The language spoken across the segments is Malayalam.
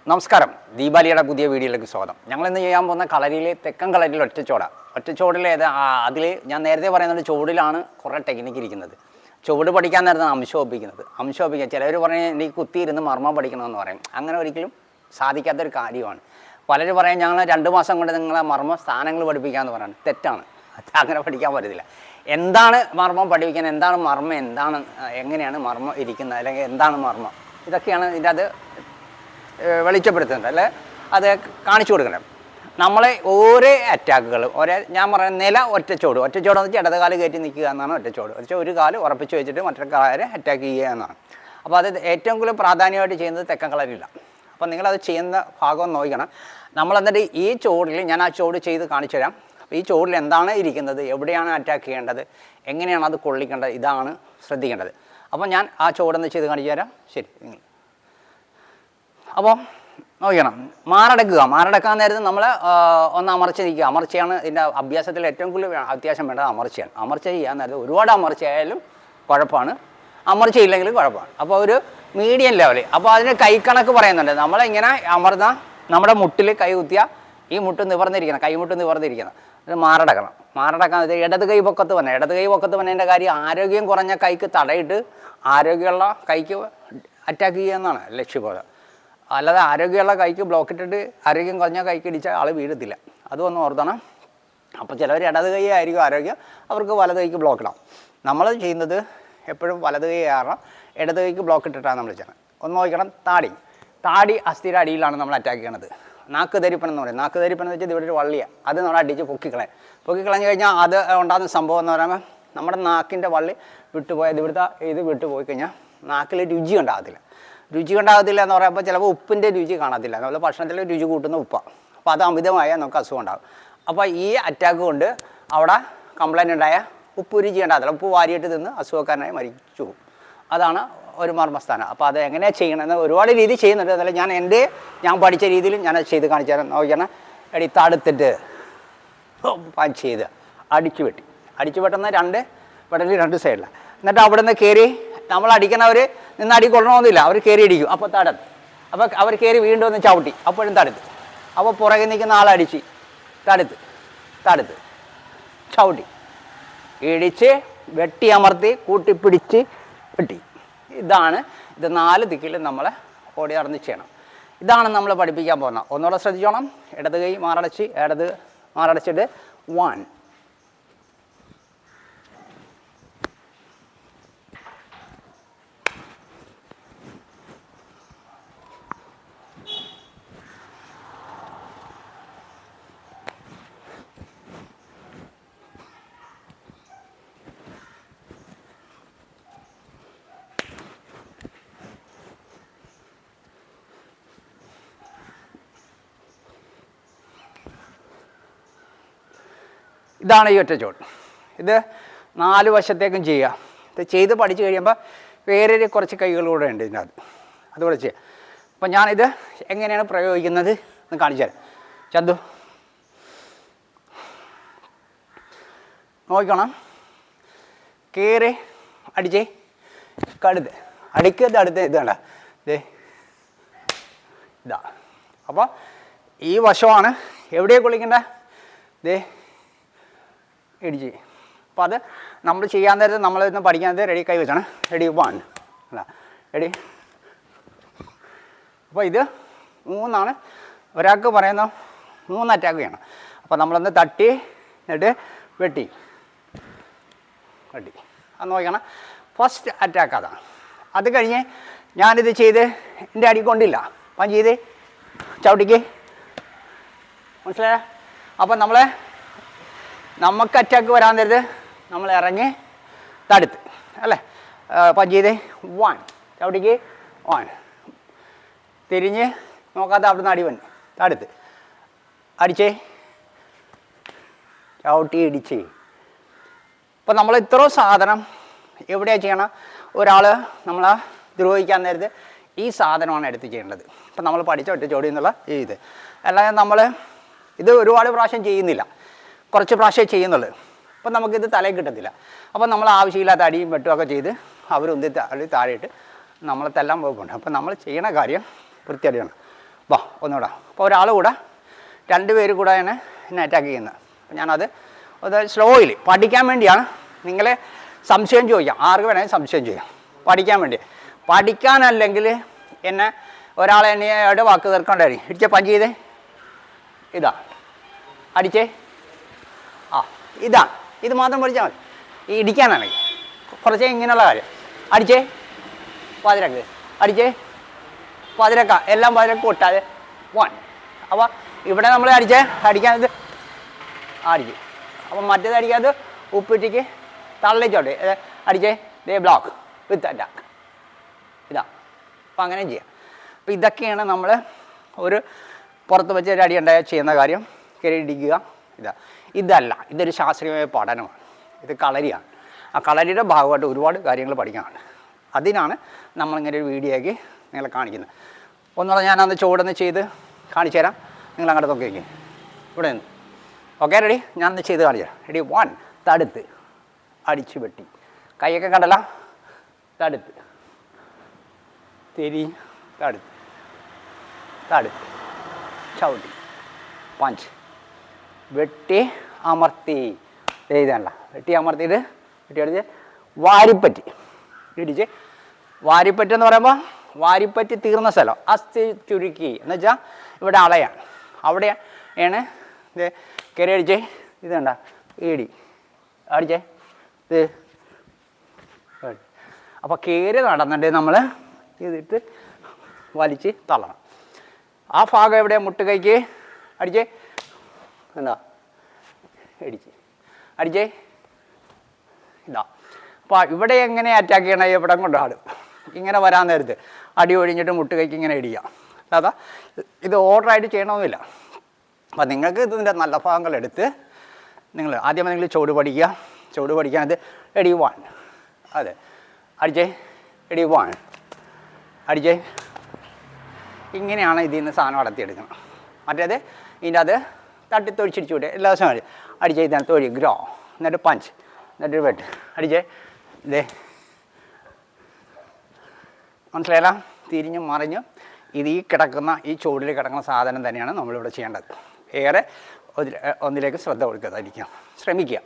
നമസ്കാരം, ദീപാലിയുടെ പുതിയ വീഡിയോയിലേക്ക് സ്വാഗതം. ഞങ്ങളിന്ന് ചെയ്യാൻ പോകുന്ന കളരിയിൽ തെക്കൻ കളരിയിൽ ഒറ്റച്ചോടിൽ അതിൽ ഞാൻ നേരത്തെ പറയുന്നത് ചുവടിലാണ് കുറേ ടെക്നിക്ക് ഇരിക്കുന്നത്. ചുവട് പഠിക്കാൻ നേരത്താണ് അംശോപിക്കുക. ചിലവർ പറഞ്ഞാൽ എനിക്ക് കുത്തിയിരുന്ന് മർമ്മം പഠിക്കണമെന്ന് പറയും. അങ്ങനെ ഒരിക്കലും സാധിക്കാത്തൊരു കാര്യമാണ്. പലരും പറയാം ഞങ്ങൾ 2 മാസം കൊണ്ട് നിങ്ങളെ മർമ്മ സ്ഥാനങ്ങൾ പഠിപ്പിക്കാമെന്ന് പറയുന്നത് തെറ്റാണ്. അങ്ങനെ പഠിക്കാൻ പറ്റത്തില്ല. എന്താണ് മർമ്മം പഠിപ്പിക്കാൻ, എന്താണ് മർമ്മം, എന്താണ് എങ്ങനെയാണ് മർമ്മം ഇരിക്കുന്നത്, അല്ലെങ്കിൽ എന്താണ് മർമ്മം, ഇതൊക്കെയാണ് ഇതിൻ്റെ അത് വെളിച്ചപ്പെടുത്തുന്നുണ്ട്, അല്ലെ അത് കാണിച്ചു കൊടുക്കണം. നമ്മളെ ഓരോ അറ്റാക്കുകൾ ഞാൻ പറയുന്ന നില ഒറ്റച്ചോട് എന്ന് വെച്ചാൽ ഇടതുകാല് കയറ്റി നിൽക്കുക എന്നാണ് ഒറ്റച്ചോട്. ഒരു കാല് ഉറപ്പിച്ച് വെച്ചിട്ട് മറ്റൊരു കാല് അറ്റാക്ക് ചെയ്യുക എന്നാണ്. അപ്പോൾ അത് ഏറ്റവും കൂടുതൽ പ്രാധാന്യമായിട്ട് ചെയ്യുന്നത് തെക്കൻ കളരിയില്ല. അപ്പോൾ നിങ്ങളത് ചെയ്യുന്ന ഭാഗം നോക്കണം. നമ്മളെന്നിട്ട് ഈ ചോടിൽ ഞാൻ ആ ചോട് ചെയ്ത് കാണിച്ചു തരാം. അപ്പോൾ ഈ ചോടിൽ എന്താണ് ഇരിക്കുന്നത്, എവിടെയാണ് അറ്റാക്ക് ചെയ്യേണ്ടത്, എങ്ങനെയാണ് അത് കൊള്ളിക്കേണ്ടത്, ഇതാണ് ശ്രദ്ധിക്കേണ്ടത്. അപ്പോൾ ഞാൻ ആ ചോടൊന്ന് ചെയ്ത് കാണിച്ചു തരാം. ശരി, നിങ്ങൾ അപ്പോൾ നോക്കണം. മാറടക്കാൻ നേരത്ത് നമ്മൾ ഒന്ന് അമർച്ച നിൽക്കുക. അമർച്ചയാണ് ഇതിൻ്റെ അഭ്യാസത്തിൽ ഏറ്റവും കൂടുതൽ അത്യാവശ്യം വേണ്ടത്. അമർച്ച ചെയ്യാൻ നേരത്ത് ഒരുപാട് അമർച്ചയായാലും കുഴപ്പമാണ്, അമർച്ചയില്ലെങ്കിലും കുഴപ്പമാണ്. അപ്പോൾ ഒരു മീഡിയം ലെവൽ. അപ്പോൾ അതിന് കൈക്കണക്ക് പറയുന്നുണ്ട്. നമ്മളിങ്ങനെ അമർന്ന നമ്മുടെ മുട്ടിൽ കൈ കുത്തിയാൽ ഈ മുട്ട് നിവർന്നിരിക്കണം, കൈമുട്ട് നിവർന്നിരിക്കണം. അത് മാറടക്കാൻ ഇടത് കൈ പൊക്കത്ത് വന്നതിൻ്റെ കാര്യം ആരോഗ്യം കുറഞ്ഞ കൈക്ക് തടയിട്ട് ആരോഗ്യമുള്ള കൈക്ക് അറ്റാക്ക് ചെയ്യുക എന്നാണ് ലക്ഷ്യബോധം. അല്ലാതെ ആരോഗ്യമുള്ള കൈക്ക് ബ്ലോക്ക് ഇട്ടിട്ട് ആരോഗ്യം കുറഞ്ഞ കൈക്ക് ഇടിച്ചാൽ ആൾ വീഴത്തില്ല. അതൊന്നും ഓർത്തണം. അപ്പോൾ ചിലവർ ഇടത് കൈ ആയിരിക്കും ആരോഗ്യം, അവർക്ക് വലത് കൈക്ക് ബ്ലോക്ക് ഇടാം. നമ്മൾ ചെയ്യുന്നത് എപ്പോഴും വലത് കൈ കാരണം ഇടത് കൈക്ക് ബ്ലോക്ക് ഇട്ടിട്ടാണ് നമ്മൾ ചെയ്യുന്നത്. ഒന്ന് നോക്കണം. താടി അസ്ഥിയുടെ അടിയിലാണ് നമ്മൾ അറ്റാക്ക് ചെയ്യണത്. നാക്ക് ധരിപ്പണം എന്ന് പറയും. നാക്ക് ധരിപ്പണം എന്ന് വെച്ചാൽ ഇവിടെ ഒരു വള്ളിയാണ്, അത് നമ്മൾ അടിച്ച് പൊക്കിക്കളഞ്ഞു കഴിഞ്ഞാൽ അത് ഉണ്ടാകുന്ന സംഭവം എന്ന് പറയുമ്പോൾ നമ്മുടെ നാക്കിൻ്റെ വള്ളി വിട്ടുപോയത് ഇത് വിട്ടുപോയി കഴിഞ്ഞാൽ നാക്കിൽ രുചി ഉണ്ടാകത്തില്ല എന്ന് പറയുമ്പോൾ ചിലപ്പോൾ ഉപ്പിൻ്റെ രുചി കാണത്തില്ല. നമ്മൾ ഭക്ഷണത്തിൽ രുചി കൂട്ടുന്ന ഉപ്പാണ്. അപ്പോൾ അത് അമിതമായാൽ നമുക്ക് അസുഖം ഉണ്ടാകും. അപ്പോൾ ഈ അറ്റാക്ക് കൊണ്ട് അവിടെ കംപ്ലൈൻറ്റ് ഉണ്ടായ ഉപ്പ് രുചി ഉണ്ടാകത്തില്ല. ഉപ്പ് വാരിയിട്ട് തിന്ന് അസുഖക്കാരനായി മരിച്ചു പോകും. അതാണ് ഒരു മർമ്മസ്ഥാനം. അപ്പോൾ അത് എങ്ങനെയാണ് ചെയ്യണമെന്ന് ഒരുപാട് രീതി ചെയ്യുന്നുണ്ട്. അതല്ല ഞാൻ പഠിച്ച രീതിയിൽ ഞാനത് ചെയ്ത് കാണിച്ചു തരാം. നോക്കിയാണ് തടുത്തിട്ട് ചെയ്ത് അടിച്ചു വെട്ടുന്ന 2 പെടലിൽ 2 സൈഡിലാണ്. എന്നിട്ട് അവിടെ നിന്ന് കയറി നമ്മൾ അടിക്കുന്നവർ നിന്ന് അടി കൊള്ളണമെന്നില്ല, അവർ കയറി അടിക്കും. അപ്പോൾ അപ്പോൾ അവർ കയറി വീണ്ടും ഒന്ന് ചവിട്ടി, അപ്പോഴും തടുത്ത്. അപ്പോൾ പുറകെ നിൽക്കുന്ന ആളടിച്ച് തടുത്ത് ചവിട്ടി ഇടിച്ച് വെട്ടി അമർത്തി കൂട്ടിപ്പിടിച്ച് വെട്ടി. ഇത് 4 ദിക്കിലും നമ്മളെ ഓടി നടന്ന് ചെയ്യണം. ഇതാണ് നമ്മൾ പഠിപ്പിക്കാൻ പോകുന്നത്. ഒന്നുകൂടെ ശ്രദ്ധിച്ചോണം. ഇടത് കൈ മാറടച്ചിട്ട് 1. ഇതാണ് ഈ ഒറ്റച്ചോട്. ഇത് 4 വശത്തേക്കും ചെയ്യുക. ഇത് ചെയ്ത് പഠിച്ചു കഴിയുമ്പോൾ വേറെ കുറച്ച് കൈകൾ കൂടെ ഉണ്ട് ഇതിനകത്ത്, അതുകൂടെ ചെയ്യുക. അപ്പോൾ ഞാനിത് എങ്ങനെയാണ് പ്രയോഗിക്കുന്നത് എന്ന് കാണിച്ചു തരാം. ചന്തു നോക്കണം. കയറി അടിച്ചേ കടുത്ത് അടിക്കത് അടുത്ത് ഇതാണ് ഇതാ. അപ്പോൾ ഈ വശമാണ് എവിടെയാണ് കൊള്ളിക്കേണ്ടത്, ഇടിച്ച്. അപ്പോൾ അത് നമ്മൾ ചെയ്യാൻ നേരത്ത് നമ്മളിന്ന് പഠിക്കാൻ നേരത്തെ റെഡി കൈ വെച്ചാണ്. റെഡി 1 അല്ല റെഡി. അപ്പോൾ ഇത് 3 ഒരാൾക്ക് പറയുന്ന 3 അറ്റാക്ക് ചെയ്യണം. അപ്പോൾ നമ്മളൊന്ന് തട്ടി എന്നിട്ട് വെട്ടി അത് നോക്കണം. ഫസ്റ്റ് അറ്റാക്ക് അതാണ്. അത് കഴിഞ്ഞ് ഞാനിത് ചെയ്ത് എൻ്റെ അടി കൊണ്ടില്ല, അപ്പം ചെയ്ത് ചവിട്ടിക്ക് മനസ്സിലായ. അപ്പം നമുക്ക് അറ്റാക്ക് വരാൻ നേരത്ത് നമ്മൾ ഇറങ്ങി തടുത്ത് അല്ലേ. അപ്പം ചെയ്ത് 1 ചവിട്ടിക്ക് 1 തിരിഞ്ഞ് നോക്കാതെ അവിടുന്ന് അടി വന്ന് തടുത്ത് അടിച്ചേ ചവിട്ടി ഇടിച്ച്. അപ്പം നമ്മൾ ഇത്രയും സാധനം എവിടെയാണ് ചെയ്യണം. ഒരാൾ നമ്മളെ ദ്രോഹിക്കാൻ നേരത്ത് ഈ സാധനമാണ് എടുത്ത് ചെയ്യേണ്ടത്. അപ്പം നമ്മൾ പഠിച്ച ഒറ്റച്ചോടി എന്നുള്ള ഇത് അല്ലാതെ നമ്മൾ ഇത് ഒരുപാട് പ്രാവശ്യം ചെയ്യുന്നില്ല, കുറച്ച് പ്രാവശ്യം ചെയ്യുന്നുള്ളൂ. അപ്പം നമുക്കിത് തലയിൽ കിട്ടത്തില്ല. അപ്പം നമ്മൾ ആവശ്യമില്ലാത്ത അടിയും വെട്ടുമൊക്കെ ചെയ്ത് അവരൊന്നി താഴെയിട്ട് നമ്മളെ തെല്ലാൻ പോകുന്നുണ്ട്. അപ്പം നമ്മൾ ചെയ്യണ കാര്യം വൃത്തിയടിയാണ്. വാ ഒന്നുകൂടെ. അപ്പോൾ ഒരാൾ കൂടെ 2 പേര് കൂടെ എന്നെ അറ്റാക്ക് ചെയ്യുന്നത്. അപ്പോൾ ഞാനത് സ്ലോയിൽ പഠിക്കാൻ വേണ്ടിയാണ്. നിങ്ങളെ സംശയം ചോദിക്കാം, ആർക്ക് വേണമെങ്കിൽ സംശയം ചെയ്യാം, പഠിക്കാൻ വേണ്ടി. പഠിക്കാനല്ലെങ്കിൽ എന്നെ ഒരാളെ എന്നെ വാക്ക് തീർക്കൊണ്ടായിരിക്കും. ഇടിച്ചേ പഞ്ച് ചെയ്തേ, ഇതാ അടിച്ചേ, ആ ഇതാ, ഇത് മാത്രം പഠിച്ചാൽ മതി. ഈ ഇടിക്കാനാണെങ്കിൽ കുറച്ച് ഇങ്ങനെയുള്ള കാര്യം. അടിച്ചേ പതിരക്ക്, അടിച്ചേ പതിരക്ക, എല്ലാം പതിരക്ക് കൊട്ടാതെ 1. അപ്പോൾ ഇവിടെ നമ്മൾ അടിക്കാനത് അടിക്കും. അപ്പം മറ്റേത് അടിക്കാതെ ഉപ്പിട്ടിക്ക് തള്ളിച്ചോട്ടെ അടിച്ചേ, ദേ ബ്ലോക്ക് വിത്ത് അറ്റാക്ക്, ഇതാ. അപ്പം അങ്ങനെ ചെയ്യാം. അപ്പം ഇതൊക്കെയാണ് നമ്മൾ ഒരു പുറത്ത് വെച്ച് ഒരു അടി ഉണ്ടായാൽ ചെയ്യുന്ന കാര്യം. കയറി ഇടിക്കുക, ഇതല്ല, ഇതൊരു ശാസ്ത്രീയമായ പഠനമാണ്. ഇത് കളരിയാണ്. ആ കളരിയുടെ ഭാഗമായിട്ട് ഒരുപാട് കാര്യങ്ങൾ പഠിക്കാനുണ്ട്. അതിനാണ് നമ്മളിങ്ങനെ ഒരു വീഡിയോ ആക്കി നിങ്ങളെ കാണിക്കുന്നത്. ഒന്നുകൂടെ ഞാനന്ന് ചുവടൊന്ന് ചെയ്ത് കാണിച്ചു തരാം. നിങ്ങൾ അങ്ങോട്ട് നോക്കി ഇവിടെ നിന്ന്. Okay ready? ഞാനൊന്ന് ചെയ്ത് കാണിച്ചു തരാം. റെഡി? 1 തടുത്ത് അടിച്ച് വെട്ടി, കൈയൊക്കെ കണ്ടല്ല, തടുത്ത് തിരി, തടുത്ത് തടുത്ത് ചവിട്ടി, പഞ്ച്, വെട്ടി അമർത്തി, എഴുതാനല്ല, വെട്ടി അമർത്തിയിട്ട് വെട്ടി അടിച്ച് വാരിപ്പറ്റി ഇടിച്ച്. വാരിപ്പറ്റെന്ന് പറയുമ്പോൾ വാരിപ്പറ്റി തീർന്ന സ്ഥലം, അസ്ഥി ചുരുക്കി എന്ന് വെച്ചാൽ ഇവിടെ അളയാണ്. അവിടെയാണ് ഇത് കയറി അടിച്ചേ, ഇത് കണ്ട ഇടി അടിച്ചേ, ഇത്. അപ്പോൾ കയറി നടന്നിട്ട് നമ്മൾ ഇതിട്ട് വലിച്ച് തള്ളണം. ആ ഭാഗം എവിടെ? മുട്ടുകൈക്ക് അടിച്ചേ, എന്താ ഇടിച്ച് അടിച്ചേ, ഇതാ. അപ്പോൾ ഇവിടെ എങ്ങനെ അറ്റാക്ക് ചെയ്യണം? എവിടെ കൊണ്ടാണ് ഇങ്ങനെ വരാൻ നേരത്ത് അടി ഒഴിഞ്ഞിട്ട് മുട്ടുകൈക്ക് ഇങ്ങനെ ഇടിക്കാം. അതാ ഇത് ഓർഡറായിട്ട് ചെയ്യണമെന്നില്ല. അപ്പം നിങ്ങൾക്ക് ഇതിൻ്റെ നല്ല ഭാഗങ്ങളെടുത്ത് നിങ്ങൾ ആദ്യമേ നിങ്ങൾ ചുവട് പഠിക്കുക. ചുവട് പഠിക്കാനത് റെഡി 1, അതെ അടിച്ചേ, റെഡി 1 അടിച്ചേ. ഇങ്ങനെയാണ് ഇതിൽ നിന്ന് സാധനം അടത്തിയെടുക്കണം. മറ്റേത് ഇതിൻ്റെ അത് തട്ടിത്തൊഴിച്ചിടിച്ചു വിട്ടെ എല്ലാ ദിവസവും അടിച്ചേ, ഇതാണ് തൊഴി ഗ്രോ, എന്നിട്ട് പഞ്ച്, എന്നിട്ട് വെട്ട് അടിച്ചേ. ഇതേ മനസ്സിലായല്ല? തിരിഞ്ഞും മറിഞ്ഞും ഇത് ഈ കിടക്കുന്ന ഈ ചുവടിൽ കിടക്കുന്ന സാധനം തന്നെയാണ് നമ്മളിവിടെ ചെയ്യേണ്ടത്. ഏറെ ഒന്നിലേക്ക് ശ്രദ്ധ കൊടുക്കാതിരിക്കുക, ശ്രമിക്കുക.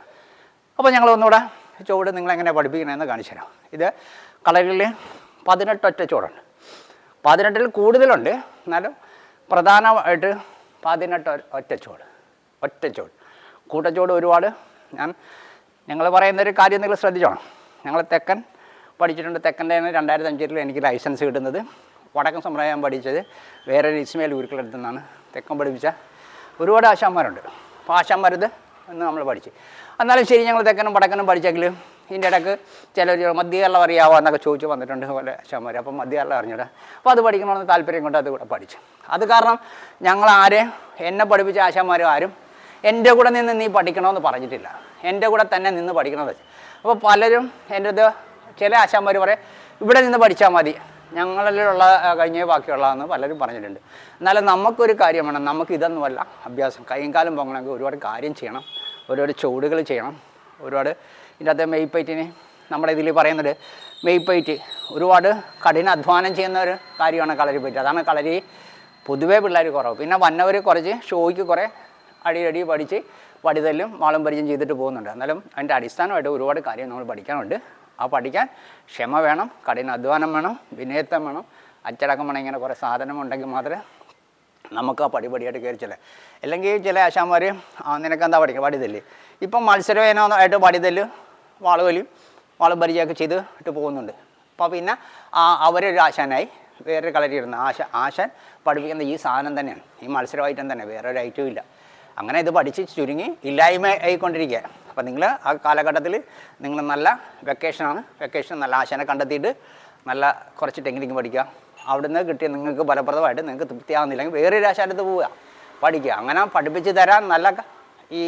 അപ്പോൾ ഞങ്ങൾ ഒന്നുകൂടെ ചുവട് നിങ്ങളെങ്ങനെ പഠിപ്പിക്കണമെന്ന് കാണിച്ചു തരാം. ഇത് കളരിൽ 18 ഒറ്റ ചുവടുണ്ട്. 18-ൽ കൂടുതലുണ്ട്, എന്നാലും പ്രധാനമായിട്ട് 18 ഒറ്റച്ചോട്. ഒറ്റച്ചോട്, കൂട്ടച്ചോട് ഒരുപാട്. ഞങ്ങൾ പറയുന്നൊരു കാര്യം നിങ്ങൾ ശ്രദ്ധിച്ചോണം. ഞങ്ങൾ തെക്കൻ പഠിച്ചിട്ടുണ്ട്. തെക്കൻ്റെ 2005-ൽ എനിക്ക് ലൈസൻസ് കിട്ടുന്നത്. വടക്കൻ സമ്പ്രദായം പഠിച്ചത് വേറൊരു ഇസ്മയിൽ ഗുരുക്കളെടുത്തു നിന്നാണ്. തെക്കൻ പഠിപ്പിച്ച ഒരുപാട് ആശാന്മാരുണ്ട്. അപ്പോൾ ആശാന്മാരത് എന്ന് നമ്മൾ പഠിച്ച്. എന്നാലും ശരി, ഞങ്ങൾ തെക്കനും വടക്കനും പഠിച്ചെങ്കിലും ഇതിൻ്റെ ഇടയ്ക്ക് ചിലർ മധ്യകേരളം അറിയാവോ എന്നൊക്കെ ചോദിച്ചു വന്നിട്ടുണ്ട് പോലെ ആശാന്മാർ. അപ്പം മധ്യകേരളം അറിഞ്ഞൂടാ. അപ്പോൾ അത് പഠിക്കണമെന്ന് താല്പര്യം കൊണ്ട് അത് കൂടെ പഠിച്ചു. അത് കാരണം ഞങ്ങൾ എന്നെ പഠിപ്പിച്ച ആശാന്മാരും ആരും എൻ്റെ കൂടെ നിന്ന് നീ പഠിക്കണമെന്ന് പറഞ്ഞിട്ടില്ല. എൻ്റെ കൂടെ തന്നെ നിന്ന് പഠിക്കണമെന്ന് വെച്ചാൽ. അപ്പോൾ പലരും എൻ്റെ ഇത് ചില ആശാന്മാർ പറയും ഇവിടെ നിന്ന് പഠിച്ചാൽ മതി, ഞങ്ങളിലുള്ള കഴിഞ്ഞേ ബാക്കിയുള്ളതെന്ന് പലരും പറഞ്ഞിട്ടുണ്ട്. എന്നാലും നമുക്കൊരു കാര്യം വേണം, നമുക്ക് ഇതൊന്നുമല്ല അഭ്യാസം. കൈയും കാലം പൊങ്ങണമെങ്കിൽ ഒരുപാട് കാര്യം ചെയ്യണം, ഒരുപാട് ചുവടുകൾ ചെയ്യണം, ഒരുപാട്. ഇതിൻ്റെ അകത്ത് മെയ്പ്പൈറ്റിന് നമ്മുടെ ഇതിൽ പറയുന്നത് മെയ്പ്പൈറ്റ് ഒരുപാട് കഠിന അധ്വാനം ചെയ്യുന്ന ഒരു കാര്യമാണ് കളരി പയറ്റ്. അതാണ് കളരി പൊതുവേ പിള്ളേർ കുറവ്. പിന്നെ വന്നവർ കുറച്ച് ഷോയ്ക്ക് കുറേ അടി പഠിച്ച് വടിതല്ലും വാളും പരിചയം ചെയ്തിട്ട് പോകുന്നുണ്ട്. എന്നാലും അതിൻ്റെ അടിസ്ഥാനമായിട്ട് ഒരുപാട് കാര്യം നമ്മൾ പഠിക്കാനുണ്ട്. ആ പഠിക്കാൻ ക്ഷമ വേണം, കഠിന അധ്വാനം വേണം, വിനയത്വം വേണം, അച്ചടക്കം വേണം. ഇങ്ങനെ കുറേ സാധനം ഉണ്ടെങ്കിൽ മാത്രമേ നമുക്ക് ആ പടിപടിയായിട്ട് കയറിച്ചില്ല. അല്ലെങ്കിൽ ചില ആശാന്മാർ നിനക്കെന്താ പഠിക്കുക വടിതല്ല്, ഇപ്പം മത്സരവേനമായിട്ട് വടിതല്ല് വാളും പരിചയമൊക്കെ ചെയ്ത് ഇട്ട് പോകുന്നുണ്ട്. അപ്പോൾ പിന്നെ അവരൊരു ആശാനായി വേറൊരു കളരി ഇടുന്ന ആശാൻ പഠിപ്പിക്കുന്ന ഈ സാധനം തന്നെയാണ്, ഈ മത്സര ഐറ്റം തന്നെ, വേറൊരു ഐറ്റവും ഇല്ല. അങ്ങനെ ഇത് പഠിച്ച് ചുരുങ്ങി ഇല്ലായ്മ ആയിക്കൊണ്ടിരിക്കുക. അപ്പോൾ നിങ്ങൾ ആ കാലഘട്ടത്തിൽ നിങ്ങൾ നല്ല വെക്കേഷനാണ്, വെക്കേഷൻ നല്ല ആശാനെ കണ്ടെത്തിയിട്ട് നല്ല കുറച്ച് ടെക്നിക്ക് പഠിക്കുക. അവിടുന്ന് കിട്ടിയ നിങ്ങൾക്ക് ഫലപ്രദമായിട്ട് നിങ്ങൾക്ക് തൃപ്തിയാകുന്നില്ലെങ്കിൽ വേറൊരു ആശാനത്ത് പോവുക, പഠിക്കുക. അങ്ങനെ പഠിപ്പിച്ച് തരാൻ നല്ല ഈ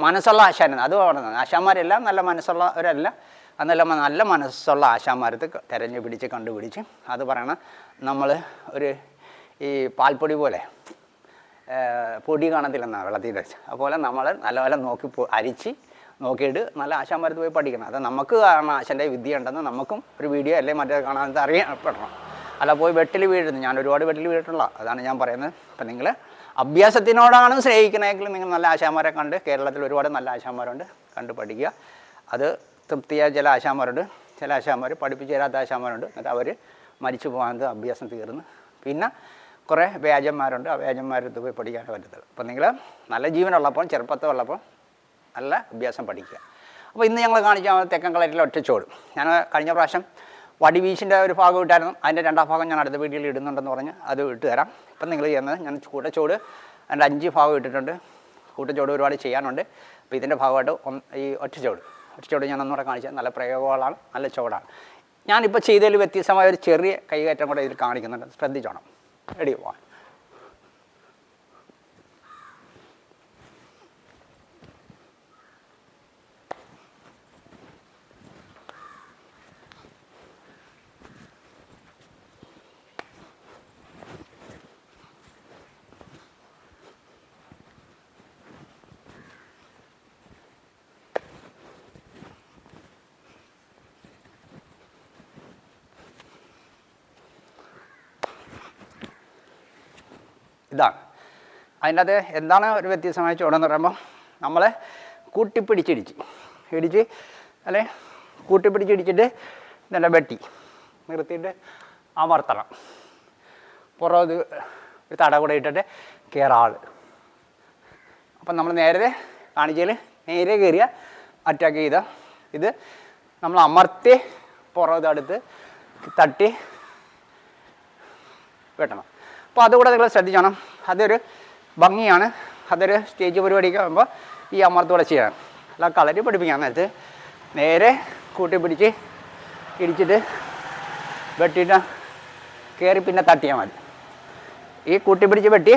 മനസ്സുള്ള ആശാനാണ്. അത് പറയുന്നത് ആശാന്മാരെല്ലാം നല്ല മനസ്സുള്ളവരല്ല, നല്ല മനസ്സുള്ള ആശാന്മാരത്ത് തിരഞ്ഞു പിടിച്ച് കണ്ടുപിടിച്ച് അത് പറയണം. നമ്മൾ ഒരു ഈ പാൽപ്പൊടി പോലെ പൊടി കാണത്തില്ലെന്നാണ് വെള്ളത്തിൽ വെച്ച്, അതുപോലെ നമ്മൾ നല്ലപോലെ നോക്കി അരിച്ച് നോക്കിയിട്ട് നല്ല ആശാന്മാരത്ത് പോയി പഠിക്കണം. അത് നമുക്ക് കാണാൻ ആശാൻ്റെ വിദ്യ ഉണ്ടെന്ന് നമുക്കും ഒരു വീഡിയോ അല്ലെങ്കിൽ മറ്റേ കാണാൻ അറിയപ്പെടണം. അല്ല പോയി വെട്ടിൽ വീഴുന്നു. ഞാൻ ഒരുപാട് വെട്ടിൽ വീണിട്ടുള്ള, അതാണ് ഞാൻ പറയുന്നത്. അപ്പം നിങ്ങൾ അഭ്യാസത്തിനോടാണ് സ്നേഹിക്കണമെങ്കിൽ നിങ്ങൾ നല്ല ആശാന്മാരെ കണ്ട്, കേരളത്തിൽ ഒരുപാട് നല്ല ആശാന്മാരുണ്ട്, കണ്ട് പഠിക്കുക. അത് തൃപ്തിയായ ചില ആശാന്മാരുണ്ട്, ചില ആശാന്മാർ പഠിപ്പിച്ച് തരാത്ത ആശാന്മാരുണ്ട്. എന്നിട്ട് അവർ മരിച്ചു പോകാൻ അഭ്യാസം തീർന്ന്. പിന്നെ കുറേ വ്യാജന്മാരുണ്ട്, ആ വ്യാജന്മാരടുത്ത് പോയി പഠിക്കാനേ പറ്റത്തുള്ളൂ. അപ്പോൾ നിങ്ങൾ നല്ല ജീവനുള്ളപ്പോൾ, ചെറുപ്പത്തിലുള്ളപ്പോൾ നല്ല അഭ്യാസം പഠിക്കുക. അപ്പോൾ ഇന്ന് ഞങ്ങൾ കാണിച്ച തെക്കൻ കളരിയിലെ ഒറ്റച്ചോട്, ഞാൻ കഴിഞ്ഞ പ്രാവശ്യം വടിവീശിൻ്റെ ഒരു ഭാഗം ഇട്ടായിരുന്നു. അതിൻ്റെ രണ്ടാം ഭാഗം ഞാൻ അടുത്ത വീഡിയോയിൽ ഇടുന്നുണ്ടെന്ന് പറഞ്ഞ് അത് ഇട്ട് തരാം. ഇപ്പം നിങ്ങൾ ചെയ്യുന്നത്, ഞാൻ കൂട്ടച്ചോട് അതിൻ്റെ 5 ഭാഗം ഇട്ടിട്ടുണ്ട്. കൂട്ടച്ചോട് ഒരുപാട് ചെയ്യാനുണ്ട്. അപ്പോൾ ഇതിൻ്റെ ഭാഗമായിട്ട് ഈ ഒറ്റച്ചോട് ഞാൻ ഒന്നുകൂടെ കാണിച്ചാൽ നല്ല പ്രയോഗങ്ങളാണ്, നല്ല ചോടാണ്. ഞാനിപ്പോൾ ചെയ്തതിൽ വ്യത്യസ്തമായ ഒരു ചെറിയ കൈകയറ്റം കൂടെ ഇതിൽ കാണിക്കുന്നുണ്ട്, ശ്രദ്ധിച്ചോണം. റെഡി പോവാൻ. ഇതാണ് അതിൻ്റെ അത്. എന്താണ് ഒരു വ്യത്യസ്തമായ ചുവടെന്ന് പറയുമ്പോൾ, നമ്മളെ കൂട്ടിപ്പിടിച്ചിടിച്ച് അല്ലെ, കൂട്ടിപ്പിടിച്ചിടിച്ചിട്ട് ഇതിൻ്റെ വെട്ടി നിർത്തിയിട്ട് അമർത്തണം. പുറത്ത് ഒരു തട കൂടെ ഇട്ടിട്ട് കയറാൾ. അപ്പം നമ്മൾ നേരത്തെ കാണിച്ചതിൽ നേരെ കയറിയ അറ്റാക്ക് ചെയ്ത ഇത് നമ്മൾ അമർത്തി പുറത്ത് അടുത്ത് തട്ടി വെട്ടണം. അപ്പോൾ അതുകൂടെ നിങ്ങൾ ശ്രദ്ധിക്കണം. അതൊരു ഭംഗിയാണ്. അതൊരു സ്റ്റേജ് പരിപാടിക്ക് ആകുമ്പോൾ ഈ അമർത്തോടെ ചെയ്യണം. അല്ല കളരി പഠിപ്പിക്കാൻ നേരത്ത് നേരെ കൂട്ടിപ്പിടിച്ച് ഇടിച്ചിട്ട് വെട്ടിയിട്ട് കയറി പിന്നെ തട്ടിയാൽ മതി. ഈ കൂട്ടിപ്പിടിച്ച് വെട്ടി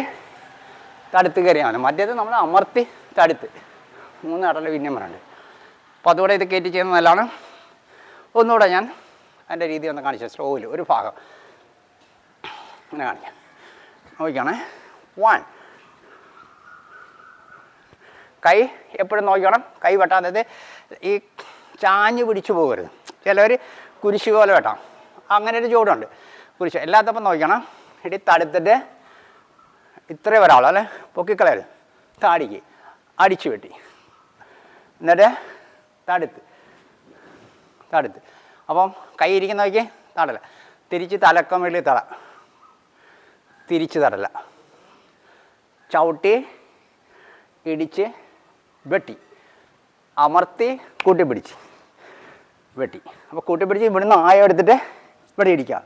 തടുത്ത് കയറിയാൽ മതി. മറ്റേത് നമ്മൾ അമർത്തി തടുത്ത് 3 അടല പിന്നെയും പറയുന്നുണ്ട്. അപ്പോൾ അതുകൂടെ ഇത് കയറ്റി ചെയ്യുന്നത് നല്ലതാണ്. ഒന്നുകൂടെ ഞാൻ അതിൻ്റെ രീതി ഒന്ന് കാണിച്ചു. സ്ലോയിൽ ഒരു ഭാഗം അങ്ങനെ കാണിക്കാം. നോക്കിക്കണേ. 1. കൈ എപ്പോഴും നോക്കണം, കൈ വെട്ടാത്തത് ഈ ചാഞ്ഞ് പിടിച്ചു പോകരുത്. ചിലവർ കുരിശ് പോലെ വെട്ടാം, അങ്ങനെ ഒരു ചൂടുണ്ട്. കുരിശ് എല്ലാത്തപ്പം നോക്കണം. ഇടി തടുത്തിട്ട് ഇത്രയും ഒരാളോ അല്ലെ പൊക്കിക്കളയരുത്, താടിക്ക് അടിച്ചു വെട്ടി, എന്നിട്ട് തടുത്ത് അപ്പം കൈ ഇരിക്കുന്ന നോക്കി തടല, തിരിച്ച് തലക്കം വേണ്ടി തിരിച്ച് തടല, ചവിട്ടി ഇടിച്ച് വെട്ടി, അമർത്തി കൂട്ടിപ്പിടിച്ച് വെട്ടി. അപ്പോൾ കൂട്ടിപ്പിടിച്ച് ഇവിടുന്ന് ആയം എടുത്തിട്ട് ഇവിടെ ഇടിക്കുക.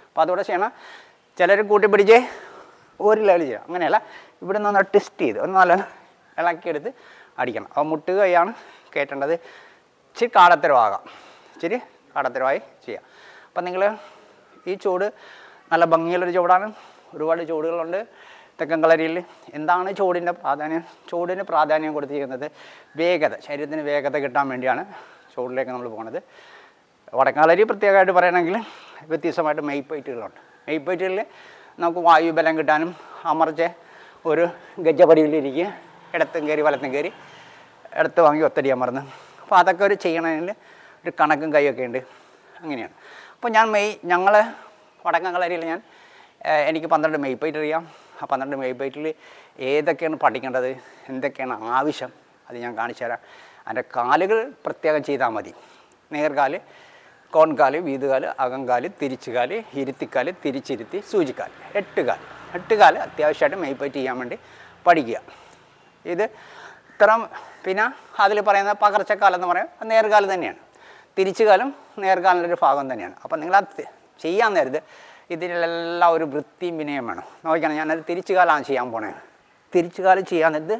അപ്പോൾ അതുകൂടെ ചെയ്യണം. ചിലർ കൂട്ടിപ്പിടിച്ച് ഒരു ലെവൽ ചെയ്യാം, അങ്ങനെയല്ല, ഇവിടുന്ന് ഒന്ന് ട്വിസ്റ്റ് ചെയ്ത് ഒന്ന് നല്ല ഇളക്കിയെടുത്ത് അടിക്കണം. അപ്പോൾ മുട്ടുക കൈയാണ് കയറ്റേണ്ടത്. ഇച്ചിരി കാടത്തരവാകാം, ഇച്ചിരി കാടത്തരമായി ചെയ്യാം. അപ്പം നിങ്ങൾ ഈ ചൂട് നല്ല ഭംഗിയുള്ളൊരു ചൂടാണ്. ഒരുപാട് ചൂടുകളുണ്ട് തെക്കൻ കളരിയിൽ. എന്താണ് ചൂടിൻ്റെ പ്രാധാന്യം? ചൂടിന് പ്രാധാന്യം കൊടുത്തിരിക്കുന്നത് വേഗത, ശരീരത്തിന് വേഗത കിട്ടാൻ വേണ്ടിയാണ് ചൂടിലേക്ക് നമ്മൾ പോകുന്നത്. വടക്കൻ കളരി പ്രത്യേകമായിട്ട് പറയണമെങ്കിൽ വ്യത്യസ്തമായിട്ട് മെയ്പ്പൈറ്റുകളുണ്ട്. മെയ്പ്പൈറ്റുകളിൽ നമുക്ക് വായുബലം കിട്ടാനും അമർച്ച ഒരു ഗജപടിയിലിരിക്കുക, ഇടത്തും കയറി വലത്തും കയറി ഇടത്ത് വാങ്ങി ഒത്തടി അമർന്ന്. അപ്പോൾ അതൊക്കെ ഒരു ചെയ്യണതിൽ ഒരു കണക്കും കൈയൊക്കെ ഉണ്ട്, അങ്ങനെയാണ്. അപ്പോൾ ഞങ്ങൾ വടക്കൻ കളരിയിൽ എനിക്ക് 12 മെയ്പ്പൈറ്റ് അറിയാം. ആ 12 മെയ്പ്പൈറ്റിൽ ഏതൊക്കെയാണ് പഠിക്കേണ്ടത്, എന്തൊക്കെയാണ് ആവശ്യം, അത് ഞാൻ കാണിച്ചു തരാം. അതിൻ്റെ കാലുകൾ പ്രത്യേകം ചെയ്താൽ മതി. നേർകാല്, കോൺകാല്, വീതുകാല്, അകങ്കാല്, തിരിച്ചുകാല്, ഇരുത്തിക്കാല്, തിരിച്ചിരുത്തി, സൂചിക്കാല്, 8 കാല് അത്യാവശ്യമായിട്ട് മെയ്പ്പൈറ്റ് ചെയ്യാൻ വേണ്ടി പഠിക്കുക. ഇത് ഇത്തരം. പിന്നെ അതിൽ പറയുന്ന പകർച്ചക്കാലെന്ന് പറയാം, നേർകാല് തന്നെയാണ്. തിരിച്ചുകാലും നേർകാലിൻ്റെ ഒരു ഭാഗം തന്നെയാണ്. അപ്പം നിങ്ങളത് ചെയ്യാൻ നേരത്ത് ഇതിലെല്ലാം ഒരു വൃത്തിയും വിനയം വേണം. നോക്കണം, ഞാനത് തിരിച്ചുകാലാണ് ചെയ്യാൻ പോണേ. തിരിച്ചുകാലം ചെയ്യാൻ നേരത്ത്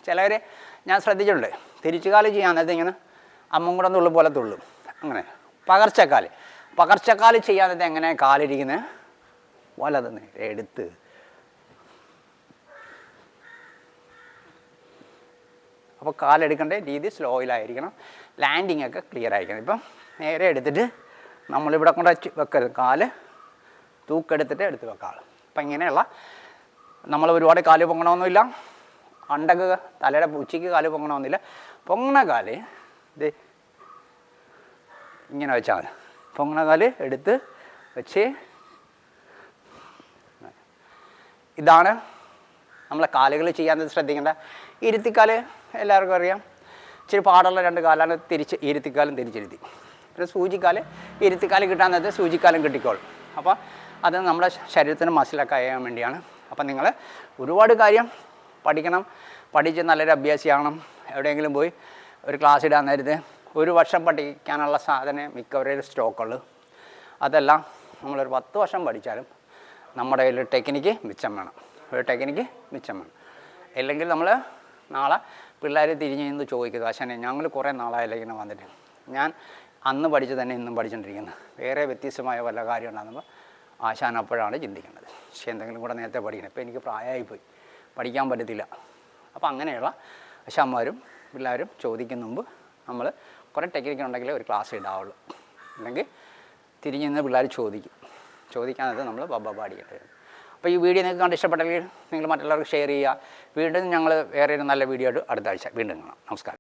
ചിലവർ ഞാൻ ശ്രദ്ധിച്ചിട്ടുണ്ട്, തിരിച്ചുകാലം ചെയ്യാൻ നേരത്ത് ഇങ്ങനെ അമ്മങ്കുടം തുള്ളു പോലെ തുള്ളും. അങ്ങനെ പകർച്ചക്കാല് ചെയ്യാൻ നേരത്തെ എങ്ങനെ കാലിരിക്കുന്നത്, വലത് നേരെ എടുത്ത് അപ്പോൾ കാലെടുക്കേണ്ട രീതി സ്ലോയിലായിരിക്കണം. ലാൻഡിങ് ഒക്കെ ക്ലിയർ ആയിരിക്കണം. ഇപ്പം നേരെ എടുത്തിട്ട് നമ്മളിവിടെ കൊണ്ട് വെക്കരുത്, കാല് തൂക്കെടുത്തിട്ട് എടുത്ത് വെക്കാം. അപ്പം ഇങ്ങനെയുള്ള നമ്മൾ ഒരുപാട് കാല് പൊങ്ങണമെന്നില്ല, അണ്ടക്ക് തലയുടെ ഉച്ചയ്ക്ക് കാല് പൊങ്ങണമെന്നില്ല. പൊങ്ങണ കാല് ഇത് ഇങ്ങനെ വെച്ചാൽ മതി. പൊങ്ങണ കാല് എടുത്ത് വെച്ച് ഇതാണ് നമ്മളെ കാലുകൾ ചെയ്യാൻ ശ്രദ്ധിക്കേണ്ട. ഇരുത്തിക്കാല് എല്ലാവർക്കും അറിയാം, ഇച്ചിരി പാടുള്ള 2 കാലാണ്. ഇരുത്തിക്കാലും തിരിച്ചിരുത്തി. പിന്നെ സൂചിക്കാല്, ഇരുത്തിക്കാല് കിട്ടാൻ നേരത്തെ സൂചിക്കാലും കിട്ടിക്കോളും. അപ്പോൾ അത് നമ്മുടെ ശരീരത്തിന് മസിലൊക്കെ അയയാൻ വേണ്ടിയാണ്. അപ്പം നിങ്ങൾ ഒരുപാട് കാര്യം പഠിക്കണം, പഠിച്ച് നല്ലൊരു അഭ്യാസിയാകണം. എവിടെയെങ്കിലും പോയി ഒരു ക്ലാസ് ഇടാൻ നേരത്തെ 1 വർഷം പഠിക്കാനുള്ള സാധനം മിക്കവരും സ്റ്റോക്കുള്ളൂ. അതെല്ലാം നമ്മളൊരു 10 വർഷം പഠിച്ചാലും നമ്മുടെ കയ്യിൽ ടെക്നിക്ക് മിച്ചം വേണം, ഒരു ടെക്നിക്ക് മിച്ചം വേണം. ഇല്ലെങ്കിൽ നമ്മൾ നാളെ പിള്ളേർ തിരിഞ്ഞ് നിന്ന് ചോദിക്കുന്നത്, ആശാനെ ഞങ്ങൾ കുറേ നാളായല്ലേ ഇങ്ങനെ വന്നിട്ട്, ഞാൻ അന്ന് പഠിച്ച് തന്നെ ഇന്നും പഠിച്ചുകൊണ്ടിരിക്കുന്നത്, വേറെ വ്യത്യസ്തമായ വല്ല കാര്യം ഉണ്ടാകുമ്പോൾ ആശാൻ അപ്പോഴാണ് ചിന്തിക്കുന്നത്, പക്ഷേ എന്തെങ്കിലും കൂടെ നേരത്തെ പഠിക്കണം, ഇപ്പോൾ എനിക്ക് പ്രായമായിപ്പോയി, പഠിക്കാൻ പറ്റത്തില്ല. അപ്പോൾ അങ്ങനെയുള്ള ആശാന്മാരും പിള്ളേരും ചോദിക്കുന്ന മുമ്പ് നമ്മൾ കുറേ ടെക്നിക്ക് ഉണ്ടെങ്കിലേ ഒരു ക്ലാസ് ഇടാവുള്ളൂ. അല്ലെങ്കിൽ തിരിഞ്ഞ് നിന്ന് പിള്ളേർ ചോദിക്കാനത് നമ്മൾ പാടിയിട്ട്. അപ്പോൾ ഈ വീഡിയോ നിങ്ങൾക്ക് കണ്ട് ഇഷ്ടപ്പെട്ടെങ്കിൽ നിങ്ങൾ മറ്റുള്ളവർക്ക് ഷെയർ ചെയ്യുക. വീണ്ടും ഞങ്ങൾ വേറെ ഒരു നല്ല വീഡിയോ ആയിട്ട് അടുത്ത ആഴ്ച വീണ്ടും കാണാം. നമസ്കാരം.